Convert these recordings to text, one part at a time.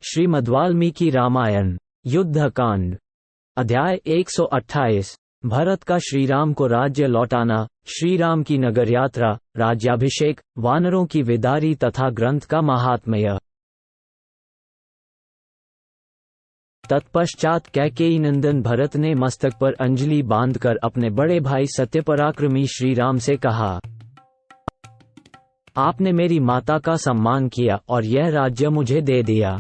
श्रीमद्वाल्मीकि रामायण युद्धकांड अध्याय 128 भरत का श्रीराम को राज्य लौटाना, श्रीराम की नगर यात्रा, राज्याभिषेक, वानरों की विदारी तथा ग्रंथ का महात्म्य। तत्पश्चात कैकेयी नंदन भरत ने मस्तक पर अंजलि बांधकर अपने बड़े भाई सत्यपराक्रमी श्रीराम से कहा, आपने मेरी माता का सम्मान किया और यह राज्य मुझे दे दिया।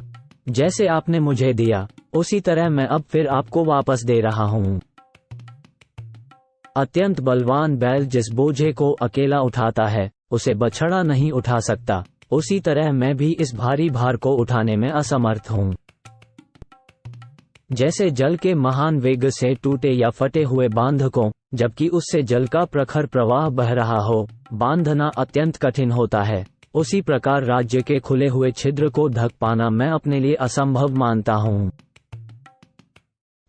जैसे आपने मुझे दिया उसी तरह मैं अब फिर आपको वापस दे रहा हूँ। अत्यंत बलवान बैल जिस बोझे को अकेला उठाता है उसे बछड़ा नहीं उठा सकता, उसी तरह मैं भी इस भारी भार को उठाने में असमर्थ हूँ। जैसे जल के महान वेग से टूटे या फटे हुए बांध को, जबकि उससे जल का प्रखर प्रवाह बह रहा हो, बांधना अत्यंत कठिन होता है, उसी प्रकार राज्य के खुले हुए छिद्र को ढक पाना मैं अपने लिए असंभव मानता हूँ।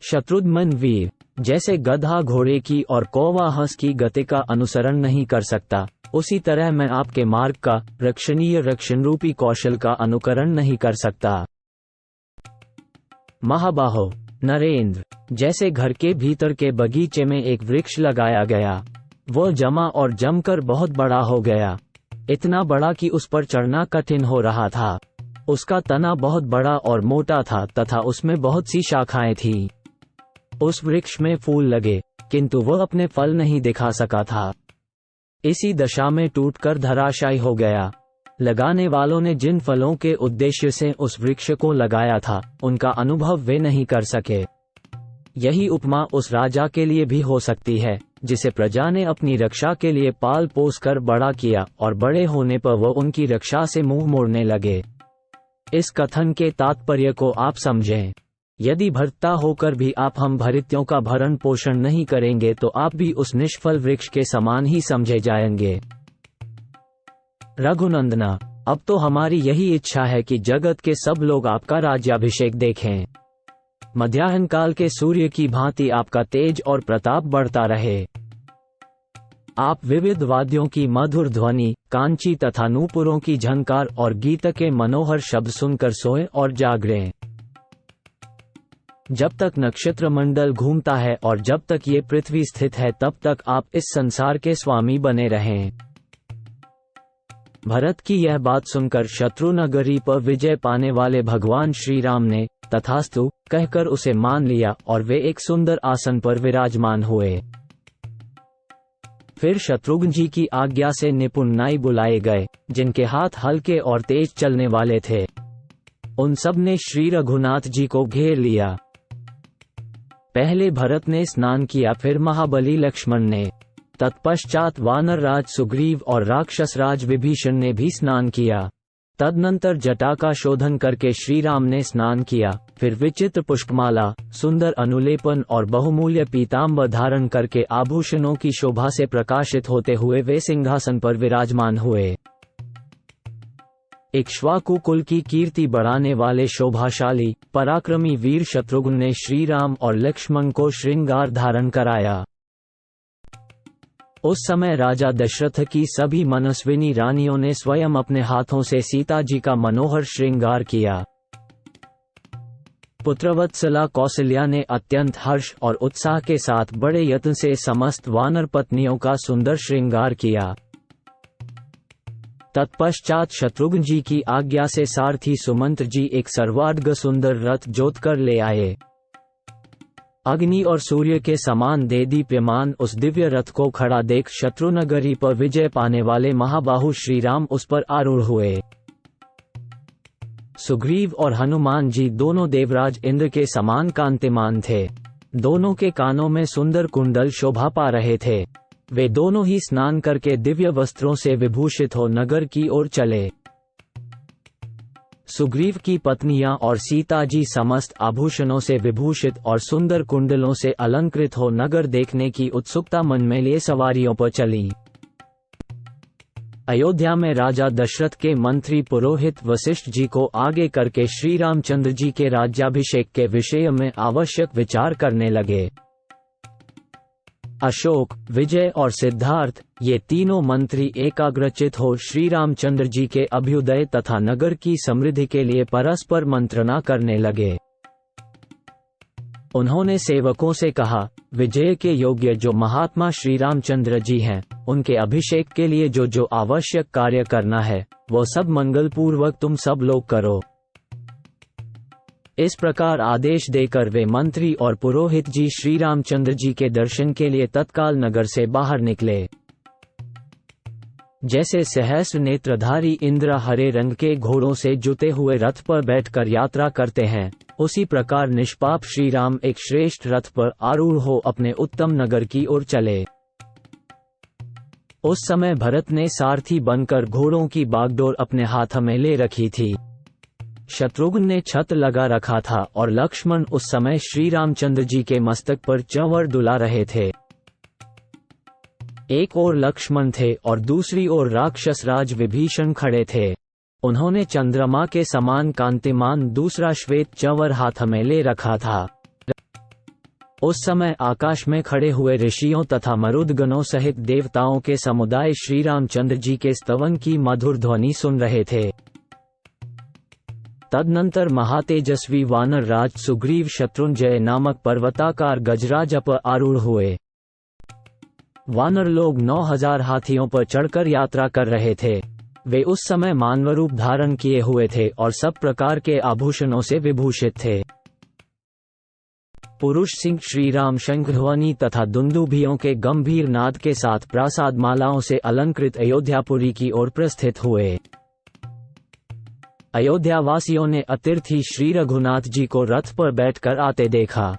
शत्रुघ्न वीर जैसे गधा घोड़े की और कौवा हंस की गति का अनुसरण नहीं कर सकता, उसी तरह मैं आपके मार्ग का, रक्षणीय रक्षण रूपी कौशल का अनुकरण नहीं कर सकता। महाबाहो नरेंद्र जैसे घर के भीतर के बगीचे में एक वृक्ष लगाया गया, वह जमा और जमकर बहुत बड़ा हो गया, इतना बड़ा कि उस पर चढ़ना कठिन हो रहा था। उसका तना बहुत बड़ा और मोटा था तथा उसमें बहुत सी शाखाएं थीं। उस वृक्ष में फूल लगे, किंतु वह अपने फल नहीं दिखा सका था। इसी दशा में टूटकर धराशायी हो गया। लगाने वालों ने जिन फलों के उद्देश्य से उस वृक्ष को लगाया था, उनका अनुभव वे नहीं कर सके। यही उपमा उस राजा के लिए भी हो सकती है, जिसे प्रजा ने अपनी रक्षा के लिए पाल पोस कर बड़ा किया और बड़े होने पर वह उनकी रक्षा से मुंह मोड़ने लगे। इस कथन के तात्पर्य को आप समझें। यदि भरता होकर भी आप हम भरित्यों का भरण पोषण नहीं करेंगे तो आप भी उस निष्फल वृक्ष के समान ही समझे जाएंगे। रघुनंदना, अब तो हमारी यही इच्छा है कि जगत के सब लोग आपका राज्याभिषेक देखें। मध्याह्न काल के सूर्य की भांति आपका तेज और प्रताप बढ़ता रहे। आप विविध वाद्यों की मधुर ध्वनि, कांची तथा नूपुरों की झंकार और गीत के मनोहर शब्द सुनकर सोएं और जागरें। जब तक नक्षत्र मंडल घूमता है और जब तक ये पृथ्वी स्थित है तब तक आप इस संसार के स्वामी बने रहें। भरत की यह बात सुनकर शत्रु नगरी पर विजय पाने वाले भगवान श्रीराम ने तथास्तु कहकर उसे मान लिया और वे एक सुंदर आसन पर विराजमान हुए। फिर शत्रुघ्न जी की आज्ञा से निपुण नाई बुलाए गए, जिनके हाथ हल्के और तेज चलने वाले थे। उन सब ने श्री रघुनाथ जी को घेर लिया। पहले भरत ने स्नान किया, फिर महाबली लक्ष्मण ने, तत्पश्चात वानर राज सुग्रीव और राक्षस राज विभीषण ने भी स्नान किया। तदनंतर जटा का शोधन करके श्रीराम ने स्नान किया, फिर विचित्र पुष्पमाला, सुंदर अनुलेपन और बहुमूल्य पीताम्बर धारण करके आभूषणों की शोभा से प्रकाशित होते हुए वे सिंहासन पर विराजमान हुए। इक्ष्वाकु कुल की कीर्ति बढ़ाने वाले शोभाशाली पराक्रमी वीर शत्रुघ्न ने श्रीराम और लक्ष्मण को श्रृंगार धारण कराया। उस समय राजा दशरथ की सभी मनस्विनी रानियों ने स्वयं अपने हाथों से सीता जी का मनोहर श्रृंगार किया। पुत्रवत्सला कौसल्या ने अत्यंत हर्ष और उत्साह के साथ बड़े यत्न से समस्त वानर पत्नियों का सुंदर श्रृंगार किया। तत्पश्चात शत्रुघ्न जी की आज्ञा से सारथी सुमंत्र जी एक सर्वांग सुंदर रथ जोतकर ले आए। अग्नि और सूर्य के समान देदीप्यमान उस दिव्य रथ को खड़ा देख शत्रुनगरी पर विजय पाने वाले महाबाहु श्रीराम उस पर आरूढ़ हुए। सुग्रीव और हनुमान जी दोनों देवराज इंद्र के समान कांतिमान थे। दोनों के कानों में सुंदर कुंडल शोभा पा रहे थे। वे दोनों ही स्नान करके दिव्य वस्त्रों से विभूषित हो नगर की ओर चले। सुग्रीव की पत्नियां और सीता जी समस्त आभूषणों से विभूषित और सुंदर कुंडलों से अलंकृत हो नगर देखने की उत्सुकता मन में लिए सवारियों पर चली। अयोध्या में राजा दशरथ के मंत्री पुरोहित वशिष्ठ जी को आगे करके श्री रामचंद्र जी के राज्याभिषेक के विषय में आवश्यक विचार करने लगे। अशोक, विजय और सिद्धार्थ, ये तीनों मंत्री एकाग्रचित हो श्री रामचंद्र जी के अभ्युदय तथा नगर की समृद्धि के लिए परस्पर मंत्रणा करने लगे। उन्होंने सेवकों से कहा, विजय के योग्य जो महात्मा श्री रामचंद्र जी हैं, उनके अभिषेक के लिए जो जो आवश्यक कार्य करना है, वो सब मंगल पूर्वक तुम सब लोग करो। इस प्रकार आदेश देकर वे मंत्री और पुरोहित जी श्री रामचंद्र जी के दर्शन के लिए तत्काल नगर से बाहर निकले। जैसे सहस्र नेत्रधारी इंद्र हरे रंग के घोड़ों से जुते हुए रथ पर बैठकर यात्रा करते हैं, उसी प्रकार निष्पाप श्री राम एक श्रेष्ठ रथ पर आरूढ़ हो अपने उत्तम नगर की ओर चले। उस समय भरत ने सारथी बनकर घोड़ों की बागडोर अपने हाथ में ले रखी थी। शत्रुघ्न ने छत्र लगा रखा था और लक्ष्मण उस समय श्री रामचंद्र जी के मस्तक पर च्यवड़ दुला रहे थे। एक ओर लक्ष्मण थे और दूसरी ओर राक्षस राज विभीषण खड़े थे। उन्होंने चंद्रमा के समान कांतिमान दूसरा श्वेत च्यवड़ हाथ में ले रखा था। उस समय आकाश में खड़े हुए ऋषियों तथा मरुदगणों सहित देवताओं के समुदाय श्री रामचंद्र जी के स्तवन की मधुर ध्वनि सुन रहे थे। तदनंतर महातेजस्वी वानर राज सुग्रीव शत्रुंजय नामक पर्वताकार गजराज पर आरूढ़ हुए। वानर लोग 9000 हाथियों पर चढ़कर यात्रा कर रहे थे। वे उस समय मानव रूप धारण किए हुए थे और सब प्रकार के आभूषणों से विभूषित थे। पुरुष सिंह श्री राम शंखध्वनि तथा दुंदुभियों के गंभीर नाद के साथ प्रासाद मालाओं से अलंकृत अयोध्यापुरी की ओर प्रस्थित हुए। अयोध्यावासियों ने अतिथि श्री रघुनाथ जी को रथ पर बैठकर आते देखा।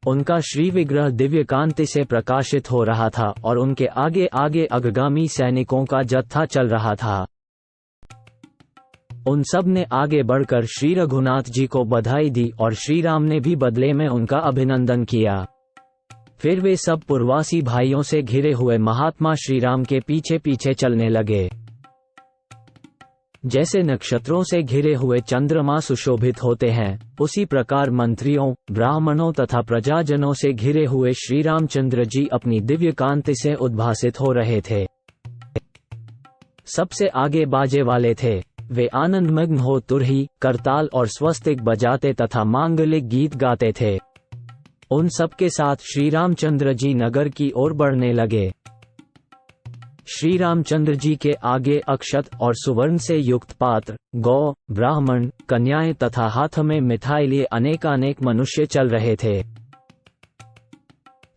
उनका श्री विग्रह दिव्य कांति से प्रकाशित हो रहा था और उनके आगे आगे अग्रगामी सैनिकों का जत्था चल रहा था। उन सब ने आगे बढ़कर श्री रघुनाथ जी को बधाई दी और श्री राम ने भी बदले में उनका अभिनंदन किया। फिर वे सब पूर्वासी भाइयों से घिरे हुए महात्मा श्री राम के पीछे पीछे चलने लगे। जैसे नक्षत्रों से घिरे हुए चंद्रमा सुशोभित होते हैं, उसी प्रकार मंत्रियों, ब्राह्मणों तथा प्रजाजनों से घिरे हुए श्री रामचंद्र जी अपनी दिव्य कांति से उद्भासित हो रहे थे। सबसे आगे बाजे वाले थे। वे आनंदमग्न हो तुरही, करताल और स्वस्तिक बजाते तथा मांगलिक गीत गाते थे। उन सब के साथ श्री रामचंद्र जी नगर की ओर बढ़ने लगे। श्री रामचंद्र जी के आगे अक्षत और सुवर्ण से युक्त पात्र, गौ, ब्राह्मण, कन्याएं तथा हाथ में मिठाई लिए अनेकानेक मनुष्य चल रहे थे।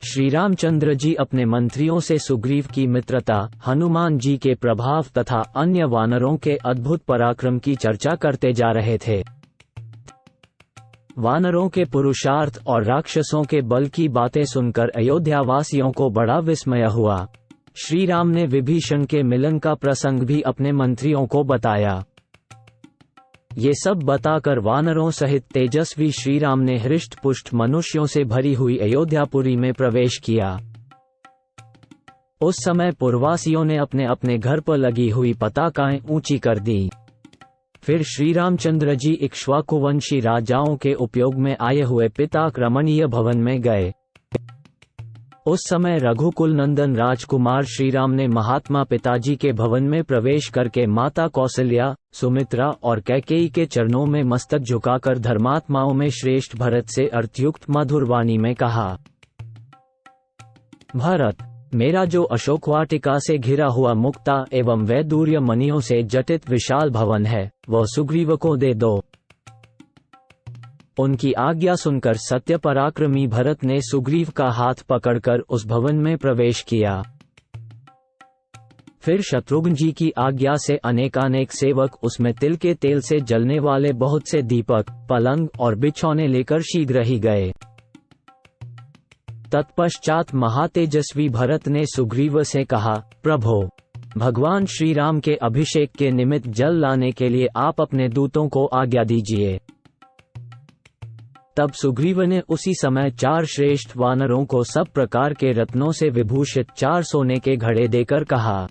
श्री रामचंद्र जी अपने मंत्रियों से सुग्रीव की मित्रता, हनुमान जी के प्रभाव तथा अन्य वानरों के अद्भुत पराक्रम की चर्चा करते जा रहे थे। वानरों के पुरुषार्थ और राक्षसों के बल की बातें सुनकर अयोध्यावासियों को बड़ा विस्मय हुआ। श्री राम ने विभीषण के मिलन का प्रसंग भी अपने मंत्रियों को बताया। ये सब बताकर वानरों सहित तेजस्वी श्री राम ने हृष्ट पुष्ट मनुष्यों से भरी हुई अयोध्यापुरी में प्रवेश किया। उस समय पूर्ववासियों ने अपने अपने घर पर लगी हुई पताकाएं ऊंची कर दी। फिर श्री रामचंद्र जी इक्ष्वाकुवंशी राजाओं के उपयोग में आए हुए पिताक रमणीय भवन में गए। उस समय रघुकुल नंदन राजकुमार श्री राम ने महात्मा पिताजी के भवन में प्रवेश करके माता कौशल्या, सुमित्रा और कैकेयी के चरणों में मस्तक झुकाकर धर्मात्माओं में श्रेष्ठ भरत से अर्थयुक्त मधुर वाणी में कहा, भरत, मेरा जो अशोकवाटिका से घिरा हुआ मुक्ता एवं वैदूर्य मणियों से जटित विशाल भवन है, वह सुग्रीव को दे दो। उनकी आज्ञा सुनकर सत्य पराक्रमी भरत ने सुग्रीव का हाथ पकड़कर उस भवन में प्रवेश किया। फिर शत्रुघ्न जी की आज्ञा से अनेकानेक सेवक उसमें तिल के तेल से जलने वाले बहुत से दीपक, पलंग और बिछौने लेकर शीघ्र ही गए। तत्पश्चात महातेजस्वी भरत ने सुग्रीव से कहा, प्रभो, भगवान श्री राम के अभिषेक के निमित्त जल लाने के लिए आप अपने दूतों को आज्ञा दीजिए। तब सुग्रीव ने उसी समय 4 श्रेष्ठ वानरों को सब प्रकार के रत्नों से विभूषित 4 सोने के घड़े देकर कहा,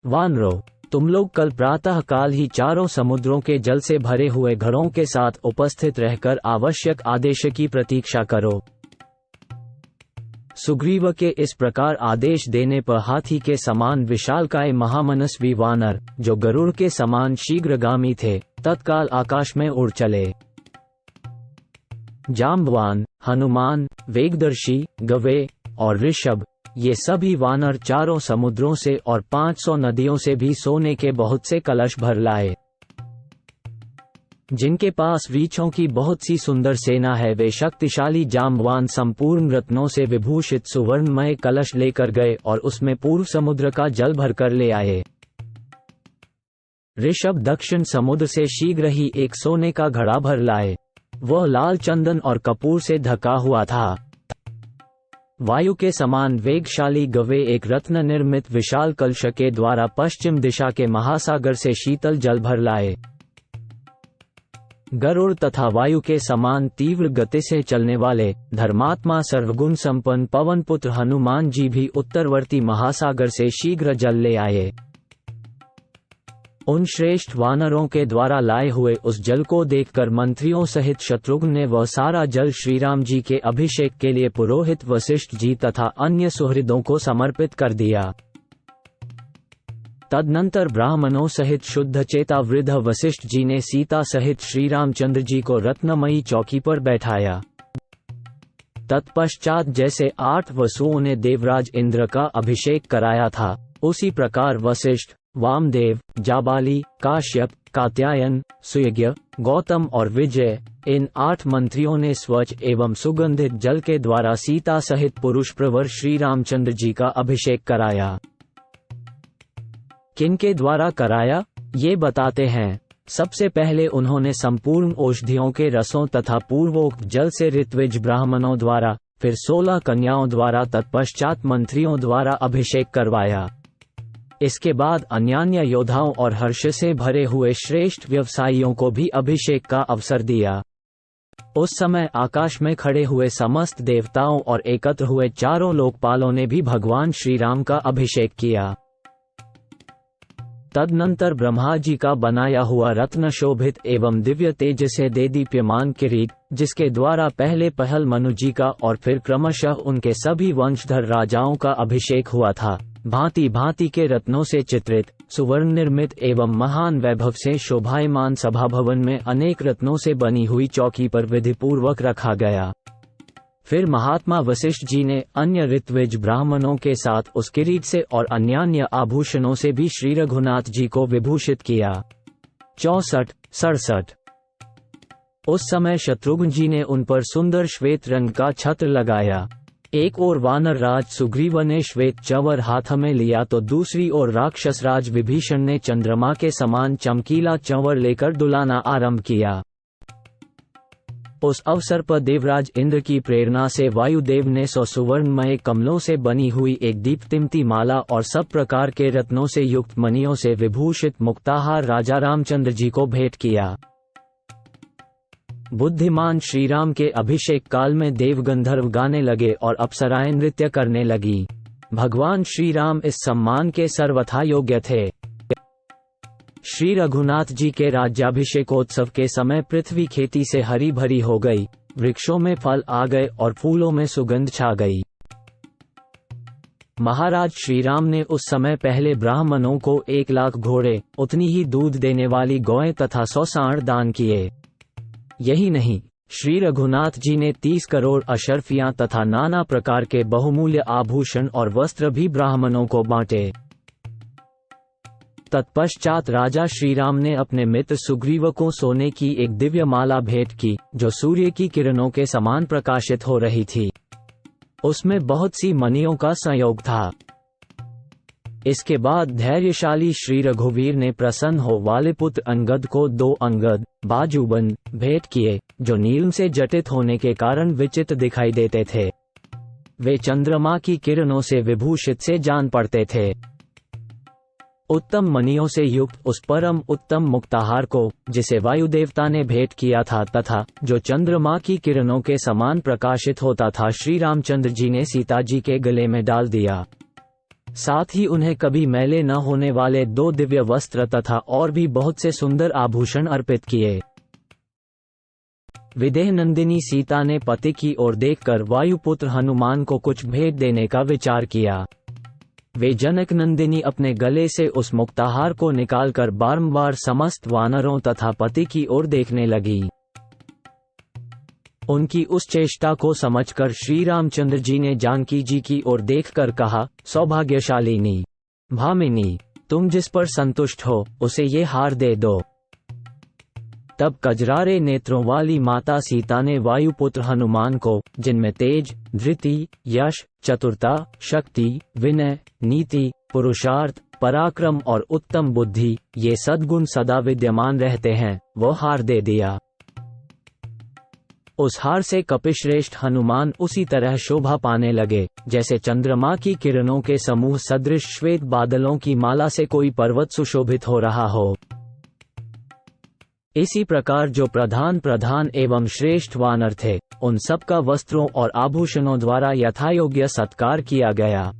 वानरों, तुम लोग कल प्रातः काल ही चारों समुद्रों के जल से भरे हुए घड़ों के साथ उपस्थित रहकर आवश्यक आदेश की प्रतीक्षा करो। सुग्रीव के इस प्रकार आदेश देने पर हाथी के समान विशालकाय महामनस्वी वानर, जो गरुड़ के समान शीघ्रगामी थे, तत्काल आकाश में उड़ चले। जाम्बवान, हनुमान, वेगदर्शी, गवे और ऋषभ, ये सभी वानर चारों समुद्रों से और 500 नदियों से भी सोने के बहुत से कलश भर लाए। जिनके पास रीछों की बहुत सी सुंदर सेना है, वे शक्तिशाली जाम्बवान संपूर्ण रत्नों से विभूषित सुवर्णमय कलश लेकर गए और उसमें पूर्व समुद्र का जल भरकर ले आए। ऋषभ दक्षिण समुद्र से शीघ्र ही एक सोने का घड़ा भर लाए। वह लाल चंदन और कपूर से ढका हुआ था। वायु के समान वेगशाली गवे एक रत्न निर्मित विशाल कलश के द्वारा पश्चिम दिशा के महासागर से शीतल जल भर लाए। गरुड़ तथा वायु के समान तीव्र गति से चलने वाले धर्मात्मा सर्वगुण संपन्न पवनपुत्र हनुमान जी भी उत्तरवर्ती महासागर से शीघ्र जल ले आए। उन श्रेष्ठ वानरों के द्वारा लाए हुए उस जल को देखकर मंत्रियों सहित शत्रुघ्न ने वह सारा जल श्रीराम जी के अभिषेक के लिए पुरोहित वशिष्ठ जी तथा अन्य सुहृदों को समर्पित कर दिया। तदनंतर ब्राह्मणों सहित शुद्ध चेता वृद्ध वशिष्ठ जी ने सीता सहित श्रीरामचंद्र जी को रत्नमयी चौकी पर बैठाया। तत्पश्चात जैसे 8 वसुओं ने देवराज इंद्र का अभिषेक कराया था, उसी प्रकार वशिष्ठ, वामदेव, जाबाली, काश्यप, कात्यायन, सुयज्ञ, गौतम और विजय, इन 8 मंत्रियों ने स्वच्छ एवं सुगंधित जल के द्वारा सीता सहित पुरुष प्रवर श्री रामचंद्र जी का अभिषेक कराया। किनके द्वारा कराया, ये बताते हैं। सबसे पहले उन्होंने संपूर्ण औषधियों के रसों तथा पूर्वोक्त जल से ऋत्विज ब्राह्मणों द्वारा, फिर 16 कन्याओं द्वारा, तत्पश्चात मंत्रियों द्वारा अभिषेक करवाया। इसके बाद अन्यान्य योद्धाओं और हर्ष से भरे हुए श्रेष्ठ व्यवसायियों को भी अभिषेक का अवसर दिया। उस समय आकाश में खड़े हुए समस्त देवताओं और एकत्र हुए चारों लोकपालों ने भी भगवान श्रीराम का अभिषेक किया। तदनंतर ब्रह्मा जी का बनाया हुआ रत्न शोभित एवं दिव्य तेज से देदीप्यमान किरीट, जिसके द्वारा पहले पहल मनु जी का और फिर क्रमशः उनके सभी वंशधर राजाओं का अभिषेक हुआ था, भांति भांति के रत्नों से चित्रित, सुवर्ण निर्मित एवं महान वैभव से शोभायमान सभा भवन में अनेक रत्नों से बनी हुई चौकी पर विधिपूर्वक रखा गया। फिर महात्मा वशिष्ठ जी ने अन्य ऋत्विज ब्राह्मणों के साथ उस किरीट से और अन्यान्य आभूषणों से भी श्री रघुनाथ जी को विभूषित किया। 64-67 उस समय शत्रुघ्न जी ने उन पर सुंदर श्वेत रंग का छत्र लगाया। एक ओर वानर राज सुग्रीव ने श्वेत चंवर हाथ में लिया तो दूसरी ओर राक्षस राज विभीषण ने चंद्रमा के समान चमकीला चंवर लेकर डुलाना आरंभ किया। उस अवसर पर देवराज इंद्र की प्रेरणा से वायुदेव ने 100 सुवर्णमय कमलों से बनी हुई एक दीप्तिमती माला और सब प्रकार के रत्नों से युक्त मणियों से विभूषित मुक्ताहार राजा रामचंद्र जी को भेंट किया। बुद्धिमान श्रीराम के अभिषेक काल में देव गंधर्व गाने लगे और अप्सराएं नृत्य करने लगी। भगवान श्रीराम इस सम्मान के सर्वथा योग्य थे। श्री रघुनाथ जी के राज्याभिषेकोत्सव के समय पृथ्वी खेती से हरी भरी हो गई, वृक्षों में फल आ गए और फूलों में सुगंध छा गई। महाराज श्रीराम ने उस समय पहले ब्राह्मणों को 1 लाख घोड़े, उतनी ही दूध देने वाली गौएं तथा 100 सांड दान किए। यही नहीं, श्री रघुनाथ जी ने 30 करोड़ अशर्फियां तथा नाना प्रकार के बहुमूल्य आभूषण और वस्त्र भी ब्राह्मणों को बांटे। तत्पश्चात राजा श्रीराम ने अपने मित्र सुग्रीव को सोने की एक दिव्य माला भेंट की, जो सूर्य की किरणों के समान प्रकाशित हो रही थी। उसमें बहुत सी मणियों का संयोग था। इसके बाद धैर्यशाली श्री रघुवीर ने प्रसन्न हो वालिपुत्र अंगद को 2 अंगद बाजूबंद भेंट किए, जो नीलम से जटित होने के कारण विचित्र दिखाई देते थे। वे चंद्रमा की किरणों से विभूषित से जान पड़ते थे। उत्तम मणियों से युक्त उस परम उत्तम मुक्ताहार को, जिसे वायुदेवता ने भेंट किया था तथा जो चंद्रमा की किरणों के समान प्रकाशित होता था, श्री रामचंद्र जी ने सीता जी के गले में डाल दिया। साथ ही उन्हें कभी मैले न होने वाले 2 दिव्य वस्त्र तथा और भी बहुत से सुंदर आभूषण अर्पित किए। विदेह नंदिनी सीता ने पति की ओर देखकर वायुपुत्र हनुमान को कुछ भेंट देने का विचार किया। वे जनक नंदिनी अपने गले से उस मुक्ताहार को निकालकर बारंबार समस्त वानरों तथा पति की ओर देखने लगी। उनकी उस चेष्टा को समझकर श्री रामचंद्र जी ने जानकी जी की ओर देखकर कहा, सौभाग्यशालिनी भामिनी, तुम जिस पर संतुष्ट हो उसे ये हार दे दो। तब कजरारे नेत्रों वाली माता सीता ने वायुपुत्र हनुमान को, जिनमें तेज, धृति, यश, चतुरता, शक्ति, विनय, नीति, पुरुषार्थ, पराक्रम और उत्तम बुद्धि, ये सद्गुण सदा विद्यमान रहते हैं, वो हार दे दिया। उस हार से कपिश्रेष्ठ हनुमान उसी तरह शोभा पाने लगे जैसे चंद्रमा की किरणों के समूह सदृश श्वेत बादलों की माला से कोई पर्वत सुशोभित हो रहा हो। इसी प्रकार जो प्रधान एवं श्रेष्ठ वानर थे, उन सब का वस्त्रों और आभूषणों द्वारा यथायोग्य सत्कार किया गया।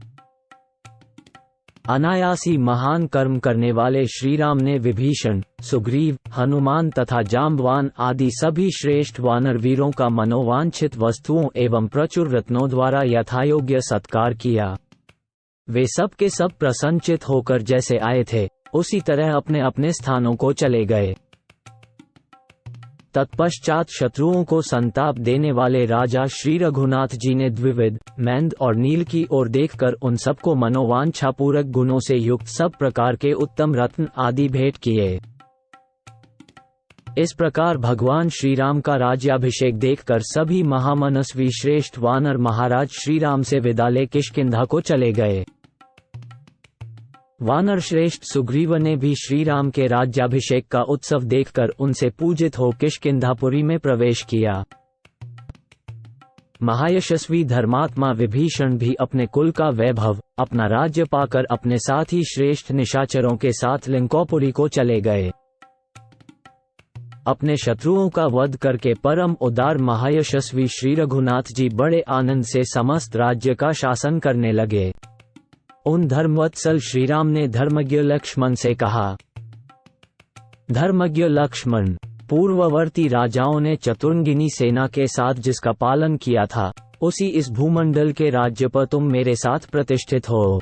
अनायासी महान कर्म करने वाले श्रीराम ने विभीषण, सुग्रीव, हनुमान तथा जाम्बवान आदि सभी श्रेष्ठ वानर वीरों का मनोवांछित वस्तुओं एवं प्रचुर रत्नों द्वारा यथायोग्य सत्कार किया। वे सब के सब प्रसन्नचित होकर जैसे आए थे, उसी तरह अपने अपने स्थानों को चले गए। तत्पश्चात शत्रुओं को संताप देने वाले राजा श्री रघुनाथ जी ने द्विविध, मैंद और नील की ओर देखकर उन सबको मनोवांछापूरक गुणों से युक्त सब प्रकार के उत्तम रत्न आदि भेंट किए। इस प्रकार भगवान श्रीराम का राज्याभिषेक देखकर सभी महामनस्वी श्रेष्ठ वानर महाराज श्रीराम से विदा ले किष्किंधा को चले गए। वानर श्रेष्ठ सुग्रीव ने भी श्रीराम के राज्याभिषेक का उत्सव देखकर उनसे पूजित हो किष्किंधापुरी में प्रवेश किया। महायशस्वी धर्मात्मा विभीषण भी अपने कुल का वैभव, अपना राज्य पाकर अपने साथ ही श्रेष्ठ निशाचरों के साथ लंकोपुरी को चले गए। अपने शत्रुओं का वध करके परम उदार महायशस्वी श्री रघुनाथ जी बड़े आनंद से समस्त राज्य का शासन करने लगे। उन धर्मवत्सल श्रीराम ने धर्मज्ञ लक्ष्मण से कहा, धर्मज्ञ लक्ष्मण, पूर्ववर्ती राजाओं ने चतुर्ंगिनी सेना के साथ जिसका पालन किया था, उसी इस भूमंडल के राज्य पर तुम मेरे साथ प्रतिष्ठित हो।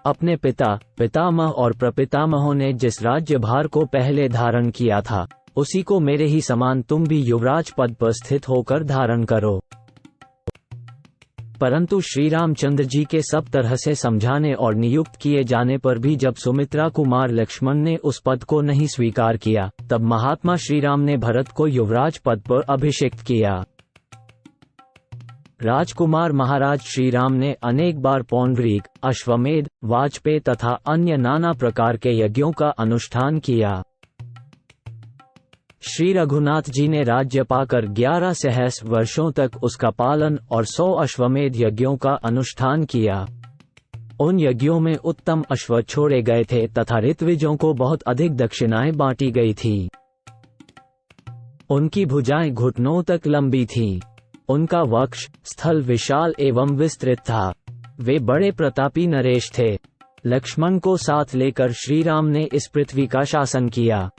अपने पिता, पितामह और प्रपितामहों ने जिस राज्य भार को पहले धारण किया था, उसी को मेरे ही समान तुम भी युवराज पद पर स्थित होकर धारण करो। परंतु श्री रामचंद्र जी के सब तरह से समझाने और नियुक्त किए जाने पर भी जब सुमित्रा कुमार लक्ष्मण ने उस पद को नहीं स्वीकार किया, तब महात्मा श्रीराम ने भरत को युवराज पद पर अभिषिक्त किया। राजकुमार महाराज श्रीराम ने अनेक बार पौंडरीक, अश्वमेध, वाजपेय तथा अन्य नाना प्रकार के यज्ञों का अनुष्ठान किया। श्री रघुनाथ जी ने राज्य पाकर 11 सहस्र वर्षों तक उसका पालन और 100 अश्वमेध यज्ञों का अनुष्ठान किया। उन यज्ञों में उत्तम अश्व छोड़े गए थे तथा ऋत्विजों को बहुत अधिक दक्षिणाएं बांटी गई थी। उनकी भुजाएं घुटनों तक लंबी थीं। उनका वक्ष स्थल विशाल एवं विस्तृत था। वे बड़े प्रतापी नरेश थे। लक्ष्मण को साथ लेकर श्रीराम ने इस पृथ्वी का शासन किया।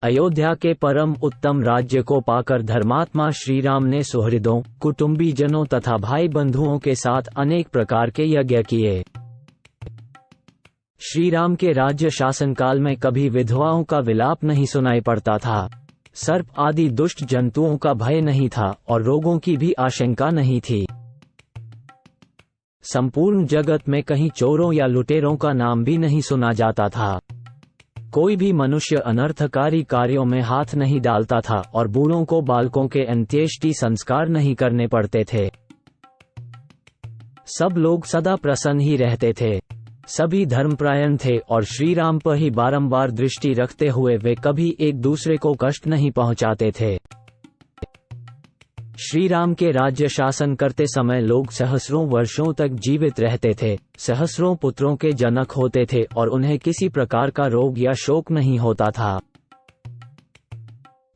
अयोध्या के परम उत्तम राज्य को पाकर धर्मात्मा श्रीराम ने सुहृदों, कुटुंबी जनों तथा भाई बंधुओं के साथ अनेक प्रकार के यज्ञ किए। श्रीराम के राज्य शासन काल में कभी विधवाओं का विलाप नहीं सुनाई पड़ता था, सर्प आदि दुष्ट जंतुओं का भय नहीं था और रोगों की भी आशंका नहीं थी। संपूर्ण जगत में कहीं चोरों या लुटेरों का नाम भी नहीं सुना जाता था। कोई भी मनुष्य अनर्थकारी कार्यों में हाथ नहीं डालता था और बूढ़ों को बालकों के अंत्येष्टि संस्कार नहीं करने पड़ते थे। सब लोग सदा प्रसन्न ही रहते थे। सभी धर्मपरायण थे और श्रीराम पर ही बारंबार दृष्टि रखते हुए वे कभी एक दूसरे को कष्ट नहीं पहुंचाते थे। श्रीराम के राज्य शासन करते समय लोग सहस्रों वर्षों तक जीवित रहते थे, सहस्रों पुत्रों के जनक होते थे और उन्हें किसी प्रकार का रोग या शोक नहीं होता था।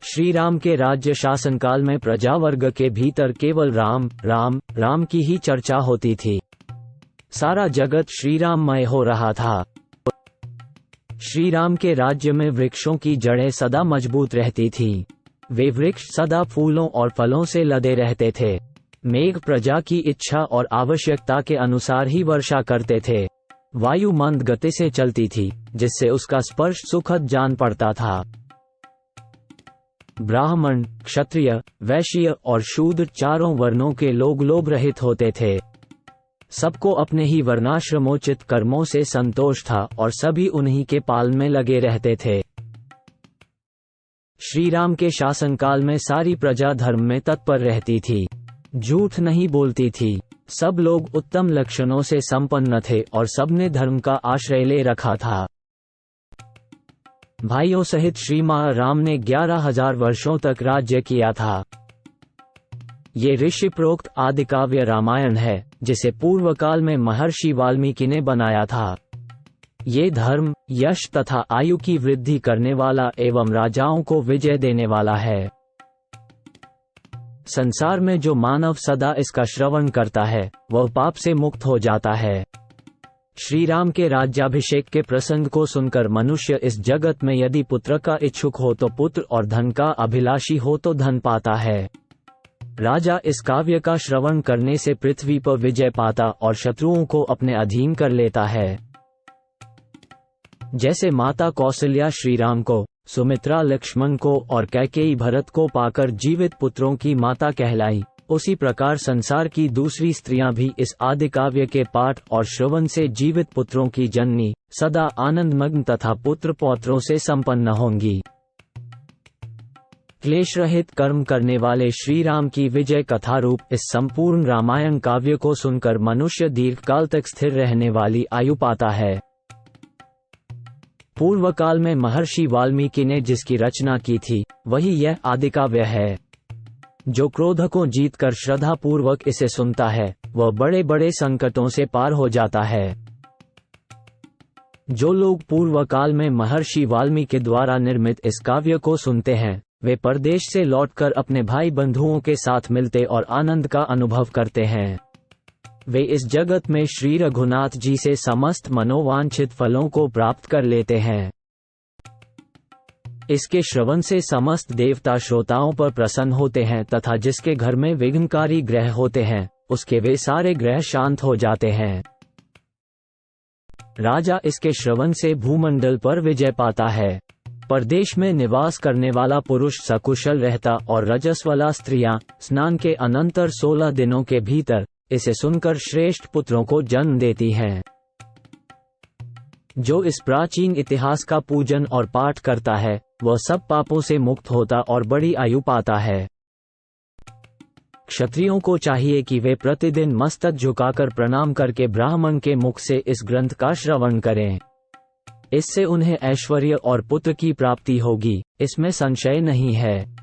श्रीराम के राज्य शासन काल में प्रजावर्ग के भीतर केवल राम राम राम की ही चर्चा होती थी। सारा जगत श्रीराममय हो रहा था। श्रीराम के राज्य में वृक्षों की जड़ें सदा मजबूत रहती थीं। वे वृक्ष सदा फूलों और फलों से लदे रहते थे। मेघ प्रजा की इच्छा और आवश्यकता के अनुसार ही वर्षा करते थे। वायु मंद गति से चलती थी, जिससे उसका स्पर्श सुखद जान पड़ता था। ब्राह्मण, क्षत्रिय, वैश्य और शूद्र चारों वर्णों के लोग लोभ रहित होते थे। सबको अपने ही वर्णाश्रमोचित कर्मों से संतोष था और सभी उन्हीं के पालन में लगे रहते थे। श्री राम के शासनकाल में सारी प्रजा धर्म में तत्पर रहती थी, झूठ नहीं बोलती थी। सब लोग उत्तम लक्षणों से संपन्न थे और सबने धर्म का आश्रय ले रखा था। भाइयों सहित श्री राम ने 11,000 वर्षों तक राज्य किया था। ये ऋषि प्रोक्त आदिकाव्य रामायण है, जिसे पूर्व काल में महर्षि वाल्मीकि ने बनाया था। ये धर्म, यश तथा आयु की वृद्धि करने वाला एवं राजाओं को विजय देने वाला है। संसार में जो मानव सदा इसका श्रवण करता है, वह पाप से मुक्त हो जाता है। श्री राम के राज्याभिषेक के प्रसंग को सुनकर मनुष्य इस जगत में यदि पुत्र का इच्छुक हो तो पुत्र और धन का अभिलाषी हो तो धन पाता है। राजा इस काव्य का श्रवण करने से पृथ्वी पर विजय पाता और शत्रुओं को अपने अधीन कर लेता है। जैसे माता कौशल्या श्री राम को, सुमित्रा लक्ष्मण को और कैकेयी भरत को पाकर जीवित पुत्रों की माता कहलाई, उसी प्रकार संसार की दूसरी स्त्रियां भी इस आदि काव्य के पाठ और श्रवण से जीवित पुत्रों की जननी, सदा आनंदमग्न तथा पुत्र पौत्रों से संपन्न होंगी। क्लेश रहित कर्म करने वाले श्री राम की विजय कथा रूप इस संपूर्ण रामायण काव्य को सुनकर मनुष्य दीर्घकाल तक स्थिर रहने वाली आयु पाता है। पूर्व काल में महर्षि वाल्मीकि ने जिसकी रचना की थी, वही यह आदिकाव्य है। जो क्रोध को जीतकर श्रद्धा पूर्वक इसे सुनता है, वह बड़े बड़े संकटों से पार हो जाता है। जो लोग पूर्व काल में महर्षि वाल्मीकि द्वारा निर्मित इस काव्य को सुनते हैं, वे परदेश से लौटकर अपने भाई बंधुओं के साथ मिलते और आनंद का अनुभव करते हैं। वे इस जगत में श्री रघुनाथ जी से समस्त मनोवांछित फलों को प्राप्त कर लेते हैं। इसके श्रवण से समस्त देवता श्रोताओं पर प्रसन्न होते हैं तथा जिसके घर में विघ्नकारी ग्रह होते हैं, उसके वे सारे ग्रह शांत हो जाते हैं। राजा इसके श्रवण से भूमंडल पर विजय पाता है। परदेश में निवास करने वाला पुरुष सकुशल रहता और रजस्वला स्त्रियां स्नान के अनंतर 16 दिनों के भीतर इसे सुनकर श्रेष्ठ पुत्रों को जन्म देती हैं। जो इस प्राचीन इतिहास का पूजन और पाठ करता है, वह सब पापों से मुक्त होता और बड़ी आयु पाता है। क्षत्रियों को चाहिए कि वे प्रतिदिन मस्तक झुकाकर प्रणाम करके ब्राह्मण के मुख से इस ग्रंथ का श्रवण करें। इससे उन्हें ऐश्वर्य और पुत्र की प्राप्ति होगी, इसमें संशय नहीं है।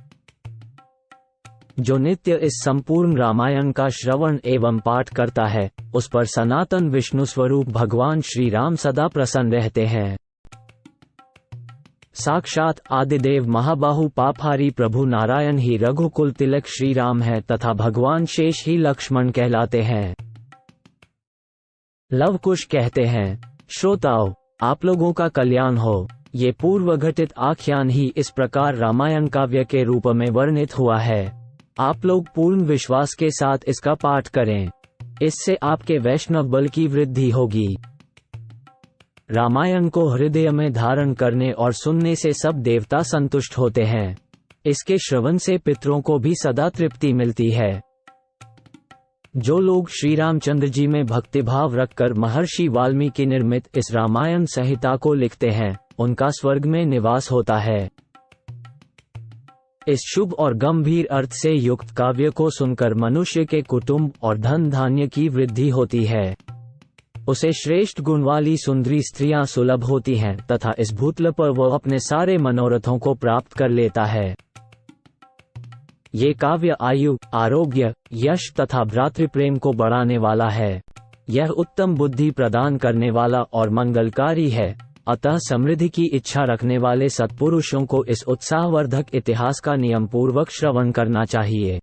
जो नित्य इस संपूर्ण रामायण का श्रवण एवं पाठ करता है, उस पर सनातन विष्णु स्वरूप भगवान श्री राम सदा प्रसन्न रहते हैं। साक्षात आदिदेव महाबाहु पापहारी प्रभु नारायण ही रघुकुल तिलक श्री राम है तथा भगवान शेष ही लक्ष्मण कहलाते हैं। लव कुश कहते हैं, श्रोताओं, आप लोगों का कल्याण हो। ये पूर्व घटित आख्यान ही इस प्रकार रामायण काव्य के रूप में वर्णित हुआ है। आप लोग पूर्ण विश्वास के साथ इसका पाठ करें, इससे आपके वैष्णव बल की वृद्धि होगी। रामायण को हृदय में धारण करने और सुनने से सब देवता संतुष्ट होते हैं। इसके श्रवण से पितरों को भी सदा तृप्ति मिलती है। जो लोग श्री रामचंद्र जी में भक्तिभाव रखकर महर्षि वाल्मीकि निर्मित इस रामायण संहिता को लिखते हैं, उनका स्वर्ग में निवास होता है। इस शुभ और गंभीर अर्थ से युक्त काव्य को सुनकर मनुष्य के कुटुंब और धन धान्य की वृद्धि होती है। उसे श्रेष्ठ गुण वाली सुंदरी स्त्रियां सुलभ होती हैं तथा इस भूतल पर वह अपने सारे मनोरथों को प्राप्त कर लेता है। ये काव्य आयु, आरोग्य, यश तथा भ्रातृप्रेम को बढ़ाने वाला है। यह उत्तम बुद्धि प्रदान करने वाला और मंगलकारी है। अतः समृद्धि की इच्छा रखने वाले सत्पुरुषों को इस उत्साहवर्धक इतिहास का नियम पूर्वक श्रवण करना चाहिए।